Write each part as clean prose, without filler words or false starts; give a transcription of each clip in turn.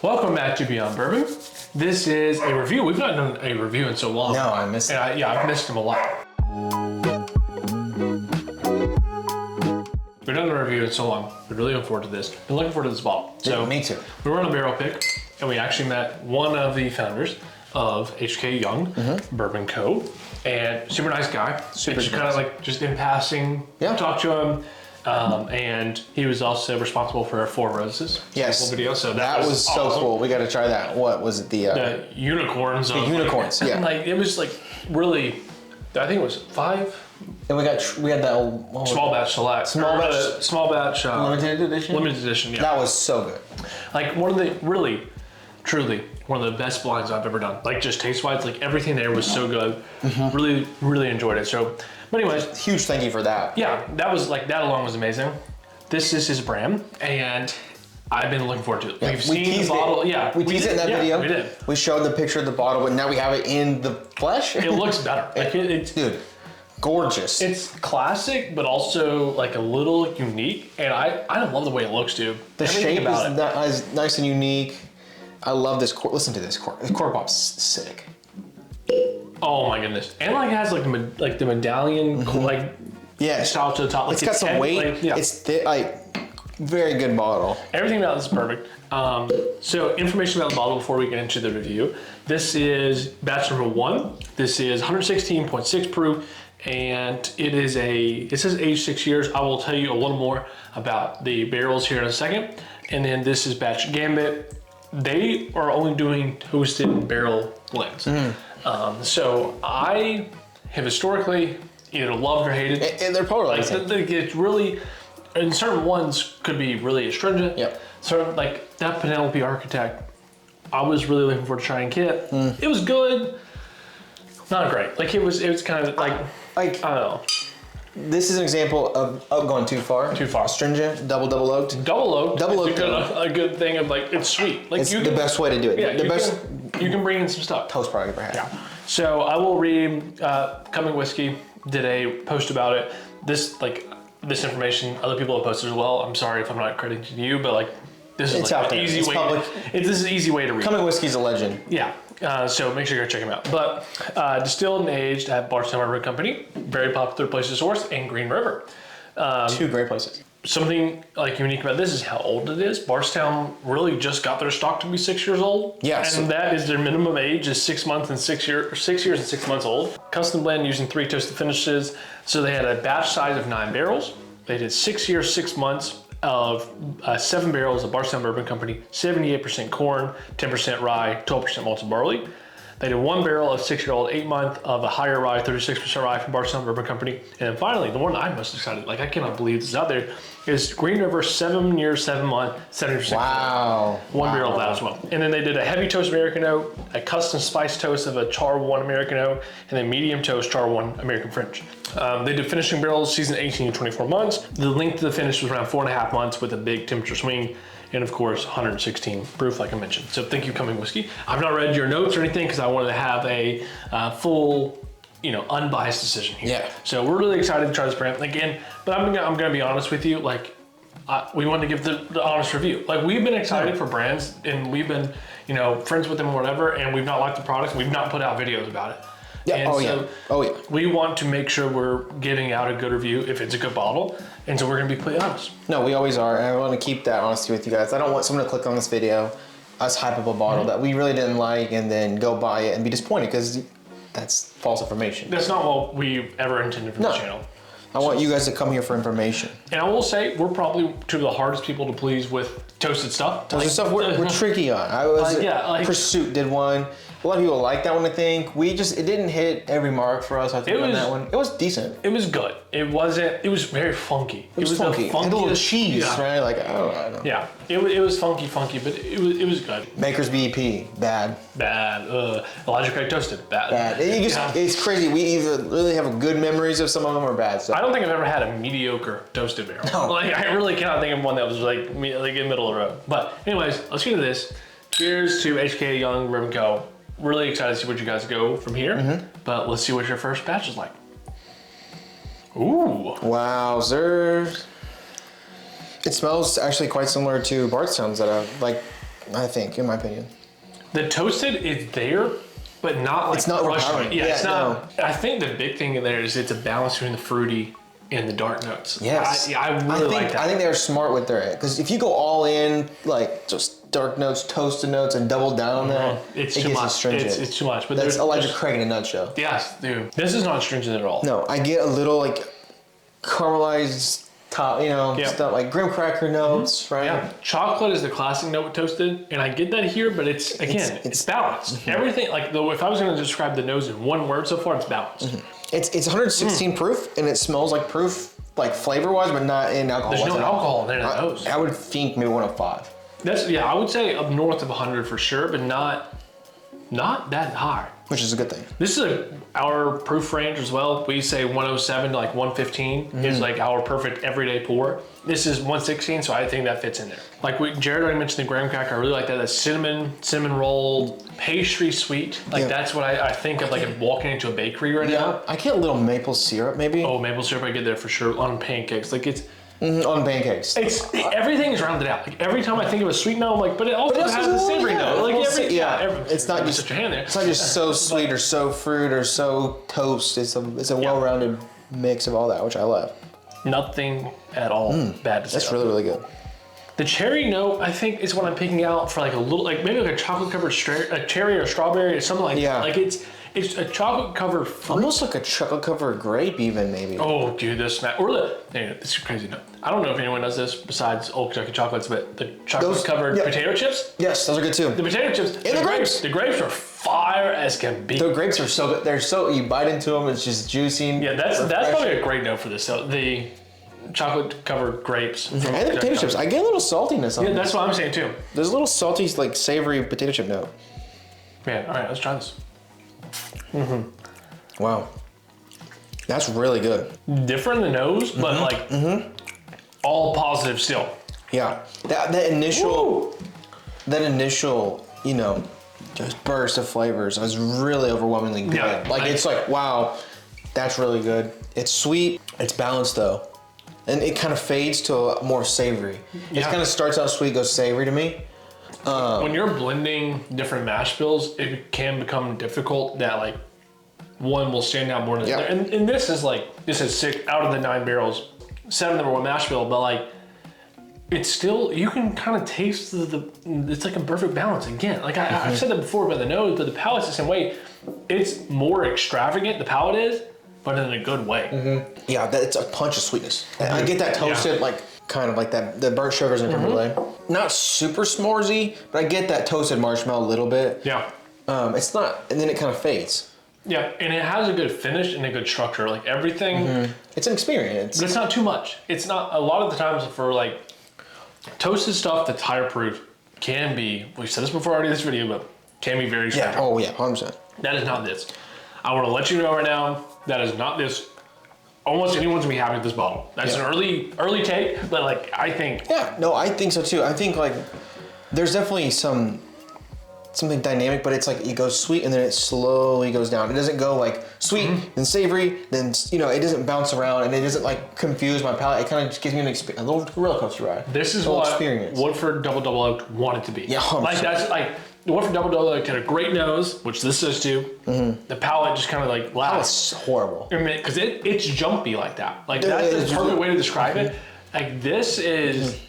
Welcome back to Beyond Bourbon. This is a review. We've not done a review in so long. No, I missed it. I've missed him a lot. We've done a review in so long. Been really looking forward to this. Been looking forward to this bottle. So me too. We were on a barrel pick, and we actually met one of the founders of HK Young, Bourbon Co. And super nice guy. Super kind of like just in passing, talked to him. And he was also responsible for our Four Roses video. So that was so awesome. cool. We got to try that. What was it? The unicorns. The unicorns. Like, like it was like really. I think it was 5. And we had that old small batch select. Small batch. Limited edition. Limited edition. Yeah. That was so good. Like one of the truly one of the best blinds I've ever done. Like just taste wise, like everything there was so good. Really enjoyed it. So. But anyways, huge thank you for that. Yeah, that alone was amazing. This is his brand, and I've been looking forward to it. Yeah, We've seen the bottle. Yeah, we teased it in that video. We did. We showed the picture of the bottle, but now we have it in the flesh. It looks better. Like it's dude, gorgeous. It's classic, but also like a little unique, and I love the way it looks, dude. The shape is nice and unique. I love this cork. Listen to this cork. The cork pop's sick. Oh my goodness! And like it has like the medallion style to the top. Like it's got some weight. Like, it's thick. Like very good bottle. Everything about this is perfect. So information about the bottle before we get into the review. This is batch number 1. This is 116.6 proof, and it says aged 6 years. I will tell you a little more about the barrels here in a second. And then this is batch Gambit. They are only doing toasted barrel blends. So I have historically either loved or hated. And they're polarizing. Like it's really, and certain ones could be really astringent. Yep. So like that Penelope Architect, I was really looking forward to trying Kit. It was good, not great. Like it was kind of like I don't know. This is an example of going too far. Too far. Astringent, double oaked. Double oaked. A good thing of like it's sweet. Like it's the best way to do it. Yeah, you can bring in some stuff. Toast product ever had. Yeah. So I will read. Coming Whiskey did a post about it. This information other people have posted as well. I'm sorry if I'm not crediting you, but like this is like an easy way. Public. This is an easy way to read. Coming Whiskey's a legend. Yeah. So make sure you go check them out. But distilled and aged at Bardstown River Company, very popular place to source, and Green River. 2 great places. Something like unique about this is how old it is. Bardstown really just got their stock to be 6 years old. Yes. And that is their minimum age is 6 months and 6 years, or 6 years and 6 months old. Custom blend using 3 toasted finishes. So they had a batch size of 9 barrels. They did 6 years, 6 months of 7 barrels of Bardstown Bourbon Company, 78% corn, 10% rye, 12% malted barley. They did 1 barrel of 6-year-old 8-month of a higher rye, 36% rye from Bardstown Bourbon Company. And then finally, the one I'm most excited, like I cannot believe this is out there, is Green River 7 year, 7 month, 70%. Wow. 1 barrel of that as well. And then they did a heavy toast American oak, a custom spice toast of a char 1 American oak, and then medium toast char 1 American French. They did finishing barrels season 18 to 24 months. The length of the finish was around 4.5 months with a big temperature swing. And of course, 116 proof, like I mentioned. So thank you, Coming Whiskey. I've not read your notes or anything because I wanted to have a full, unbiased decision here. Yeah. So we're really excited to try this brand again. But I'm gonna be honest with you. Like, we want to give the honest review. Like we've been excited for brands, and we've been, friends with them or whatever, and we've not liked the products. We've not put out videos about it. Yeah. And Oh yeah. We want to make sure we're giving out a good review if it's a good bottle, and so we're gonna be completely honest. No, we always are, and I want to keep that honesty with you guys. I don't want someone to click on this video, us hype up a bottle that we really didn't like, and then go buy it and be disappointed because that's false information. That's not what we ever intended for the channel. I want you guys to come here for information. And I will say, we're probably two of the hardest people to please with toasted stuff. Toasted stuff we're tricky on. Pursuit did one. A lot of people like that one, I think. It didn't hit every mark for us, I think, on that one. It was decent. It was good. It was very funky. It was funky. It had a little cheese, right? Like, I don't know. Yeah, it was funky, but it was good. Maker's BEP, bad. Bad. Elijah Craig toasted, bad. It's crazy. We either really have good memories of some of them or bad. So. I don't think I've ever had a mediocre toasted barrel. No. Like, I really cannot think of one that was like in the middle of the road. But anyways, let's get into this. Cheers to HK Young Bourbon Co. Really excited to see what you guys go from here. But let's see what your first batch is like. Ooh. Wowzers. It smells actually quite similar to Bardstown's that I like. I think, in my opinion. The toasted is there, but not like It's not overpowering. Yeah, it's not. No. I think the big thing in there is it's a balance between the fruity and the dark notes. Yes. I really like that. I think they're smart with their, because if you go all in, like just dark notes, toasted notes, and double down on that, It's it too gets much. astringent. It's too much. But That's there's Elijah Craig in a nutshell. Yes, dude. This is not astringent at all. No, I get a little like caramelized top, stuff like graham cracker notes, right? Yeah, chocolate is the classic note with toasted, and I get that here, but it's balanced. Everything, like though, if I was going to describe the nose in one word so far, it's balanced. It's 116 proof, and it smells like proof, like flavor wise, but not in alcohol. There's no alcohol in there in the nose. I would think maybe 105. I would say up north of 100 for sure, but not that high. Which is a good thing. This is our proof range as well. We say 107 to like 115 is like our perfect everyday pour. This is 116, so I think that fits in there. Like Jared already mentioned the graham cracker. I really like that. That's cinnamon rolled, pastry sweet. Like that's what I think of like walking into a bakery right now. I get a little maple syrup maybe. Oh, maple syrup I get there for sure on pancakes. Like it's on pancakes. Everything is rounded out. Like every time I think of a sweet note, I'm like, but it also has a savory note. Like it's not just your hand there. It's not just so sweet or so fruit or so toast. It's a well-rounded mix of all that, which I love. Nothing at all bad to say. That's really, really good. The cherry note, I think, is what I'm picking out for like a little, like maybe like a chocolate covered cherry or strawberry or something like that. Like it's a chocolate covered fruit. Almost like a chocolate covered grape, even maybe. Oh, dude, this is crazy note. I don't know if anyone does this besides Old Kentucky Chocolates, but the chocolate covered potato chips. Yes, those are good too. The potato chips and the grapes. The grapes are fire as can be. The grapes are so good. They're so, you bite into them, it's just juicy. Yeah, that's probably a great note for this. So the chocolate covered grapes. And the potato chips. I get a little saltiness on them. Yeah, that's what I'm saying too. There's a little salty, like savory potato chip note. Man, all right, let's try this. Wow. That's really good. Different in the nose, but like all positive still. Yeah. That initial, just burst of flavors was really overwhelmingly good. Yeah, it's like, wow, that's really good. It's sweet. It's balanced though. And it kind of fades to a more savory. It kind of starts out sweet, goes savory to me. When you're blending different mash bills, it can become difficult that like one will stand out more than the other. And this is 6 out of the 9 barrels, 7 of them were mash bill, but like it's still, you can kind of taste it's like a perfect balance again. Like I've said that before about the nose, but the palate's the same way. It's more extravagant, the palate is, but in a good way. Yeah, it's a punch of sweetness. I get that toasted, like kind of like that, the burnt sugars in creme brulee. Not super s'moresy, but I get that toasted marshmallow a little bit. Yeah. It's not, and then it kind of fades. Yeah, and it has a good finish and a good structure. Like everything. It's an experience. But it's not too much. It's not, a lot of the times for like toasted stuff that's higher proof can be, we've said this before already in this video, but can be very strong. Yeah, oh yeah, 100%. That is not this. I want to let you know right now, that is not this. Almost anyone's gonna be happy with this bottle. That's an early take, but like I think. Yeah, no, I think so too. I think like there's definitely something dynamic, but it's like it goes sweet and then it slowly goes down. It doesn't go like sweet, then savory, then it doesn't bounce around and it doesn't like confuse my palate. It kind of just gives me a little roller coaster ride. This is what Woodford Double Oaked wanted to be. Yeah, 100%. Like that's like the Woodford Double Oaked had a great nose, which this does too. The palate just kind of like That's horrible. I mean, because it's jumpy like that. Like that's the perfect way to describe it. Like this is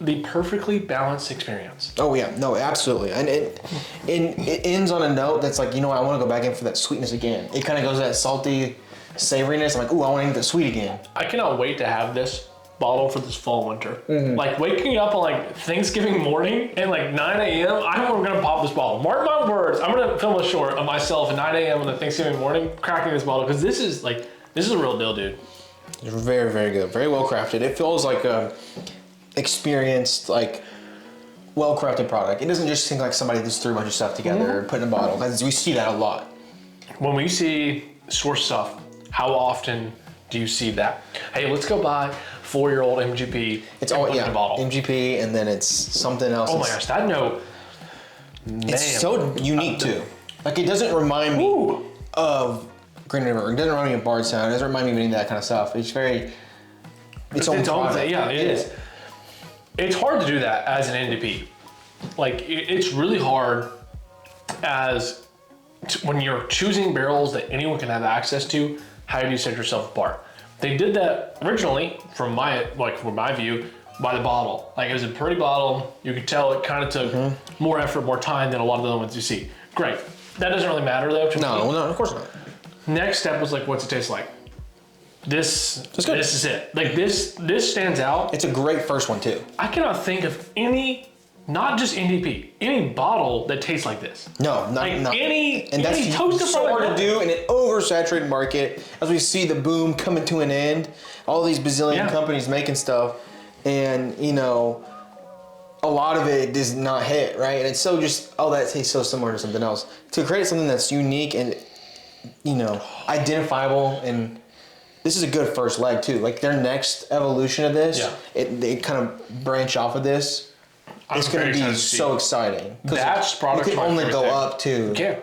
the perfectly balanced experience. Oh yeah, no, absolutely, and it ends on a note that's like, I want to go back in for that sweetness again. It kind of goes to that salty savoriness. I'm like, ooh, I want to eat that sweet again. I cannot wait to have this bottle for this fall winter. Like waking up on like Thanksgiving morning and like 9 a.m. I'm gonna pop this bottle. Mark my words, I'm gonna film a short of myself at 9 a.m. on the Thanksgiving morning cracking this bottle because this is a real deal, dude. It's very, very good, very well crafted. It feels like a experienced, like well-crafted product. It doesn't just seem like somebody just threw a bunch of stuff together and put in a bottle. We see that a lot. When we see source stuff, how often do you see that? Hey, let's go buy 4-year-old MGP. It's all in a bottle. MGP, and then it's something else. Oh my gosh, that note. It's so unique too. Like it doesn't remind me of Green River. It doesn't remind me of Bardstown. It doesn't remind me of any of that kind of stuff. It's very. It's own thing. Yeah, it is. It's hard to do that as an NDP. like it's really hard when you're choosing barrels that anyone can have access to. How do you set yourself apart? They did that originally, from my view, by the bottle. Like, it was a pretty bottle. You could tell it kind of took more effort, more time than a lot of the other ones you see. Great. That doesn't really matter though to me. No, of course not. Next step was like, what's it taste like? This is it. Like this stands out. It's a great first one too. I cannot think of any, not just NDP, any bottle that tastes like this. No, not any. And any that's toaster so product hard to do in an oversaturated market. As we see the boom coming to an end, all these bazillion companies making stuff, and a lot of it does not hit, right? And it's so just, that tastes so similar to something else. To create something that's unique and identifiable, and this is a good first leg too. Like their next evolution of this, they kind of branch off of this. It's going to be so exciting. That's product. You can only go up to. Yeah.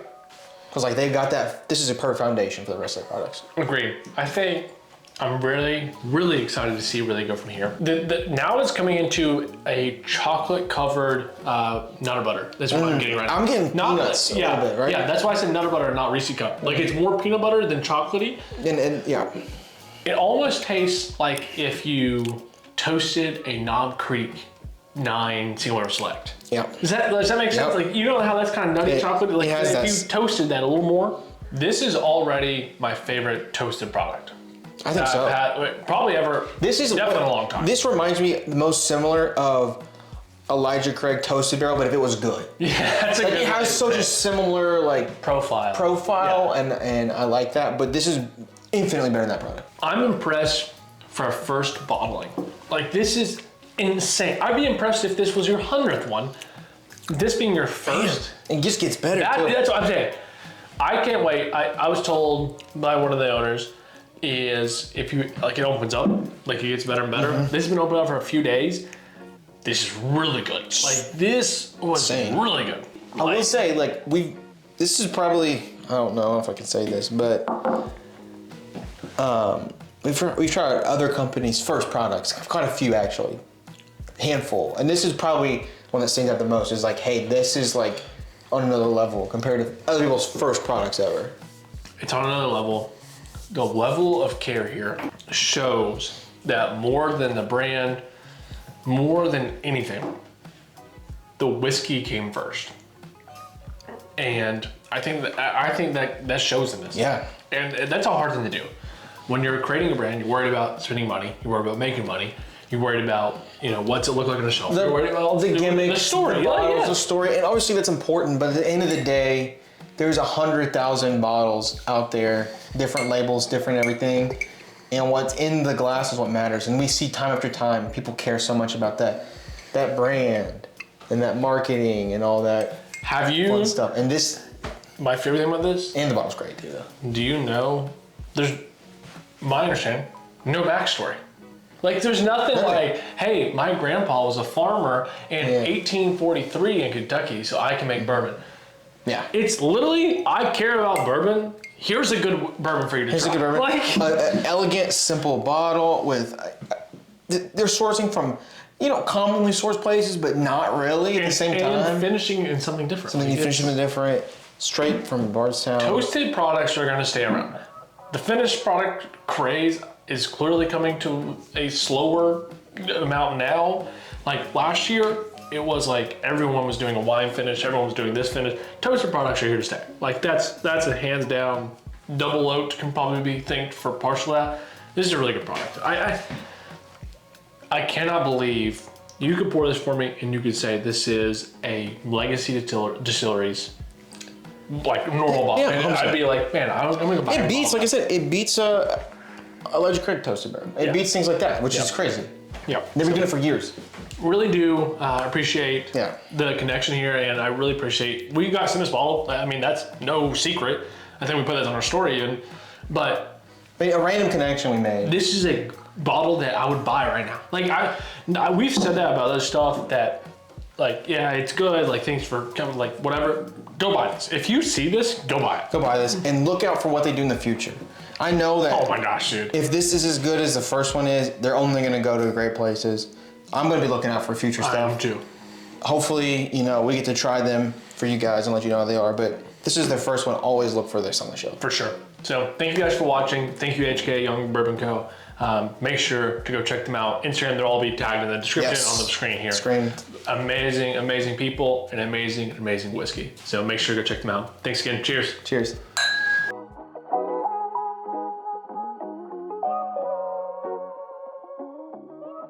Because like they've got that. This is a perfect foundation for the rest of their products. Agreed. I think I'm really, really excited to see where they go from here. Now it's coming into a chocolate-covered Nutter Butter. That's what I'm getting right now. I'm getting peanuts a little bit, right? Yeah, that's why I said Nutter Butter and not Reese's Cup. Like, it's more peanut butter than chocolatey. And yeah. It almost tastes like if you toasted a Knob Creek 9 Single Barrel Select. Yeah. Does that make sense? Like, you know how that's kind of nutty chocolate? Like, if you toasted that a little more. This is already my favorite toasted product. I think so. Probably ever. This is definitely a long time. This reminds me the most similar of Elijah Craig toasted barrel, but if it was good. Yeah, that's a good. It has such a similar profile, and I like that. But this is infinitely better than that product. I'm impressed for a first bottling. Like, this is insane. I'd be impressed if this was your 100th one. This being your first. It just gets better. That's what I'm saying. I can't wait. I was told by one of the owners is if you it opens up, like it gets better and better. This has been open up for a few days. This is really good. Like, this was really good. I will say, this is probably, I don't know if I can say this, but we've tried other companies' first products, quite a few actually, handful, and this is probably one that stands out the most. Is like, hey, this is like on another level compared to other people's first products ever. It's on another level. The level of care here shows that more than the brand, more than anything, the whiskey came first. And I think that shows in this. Yeah. And that's a hard thing to do. When you're creating a brand, you're worried about spending money, you're worried about making money, you're worried about, what's it look like on the shelf. You're worried about the gimmicks, the story, the story, and obviously that's important. But at the end of the day, there's 100,000 bottles out there, different labels, different everything, and what's in the glass is what matters. And we see time after time, people care so much about that brand and that marketing and all that. Have you fun stuff? And this, my favorite thing about this, and the bottle's great too. Do you know? There's, my understanding, no backstory. Like, there's nothing like, hey, my grandpa was a farmer in 1843 in Kentucky, so I can make bourbon. Yeah. It's literally, I care about bourbon. Here's a good bourbon for you to try. Here's a good bourbon. Like, an elegant, simple bottle with, they're sourcing from, commonly sourced places, but not really at the same time. And finishing in something different. Something you finish in different, straight from Bardstown. Toasted products are going to stay around. The finished product craze is clearly coming to a slower amount now. Like, last year, it was like everyone was doing a wine finish, everyone was doing this finish. Toasted products are here to stay. Like, that's a hands down. Double oaked can probably be thanked for partial of that. This is a really good product. I cannot believe you could pour this for me and you could say this is a legacy distilleries, like, normal bottle. Yeah, I'd be like, man, I'm gonna go buy it beats, like I said, it beats a Elijah Craig toasted bourbon. It beats things like that, which is crazy. Yeah. They've been doing it for years. Really do appreciate the connection here, and I really appreciate we got sent this bottle. I mean, that's no secret. I think we put that on our story, but a random connection we made. This is a bottle that I would buy right now. Like, we've said that about other stuff that, like, yeah, it's good. Like, thanks for coming. Like, whatever. Go buy this. If you see this, go buy it. Go buy this and look out for what they do in the future. I know that. Oh my gosh, dude. If this is as good as the first one is, they're only going to go to great places. I'm going to be looking out for future stuff. I am too. hopefully, you know, we get to try them for you guys and let you know how they are. But this is their first one. Always look for this on the shelf. For sure. So thank you guys for watching. Thank you, HK Young Bourbon Co. Make sure to go check them out. Instagram, they'll all be tagged in the description on the screen here. Amazing, amazing people and amazing whiskey. So make sure to go check them out. Thanks again. Cheers. Cheers.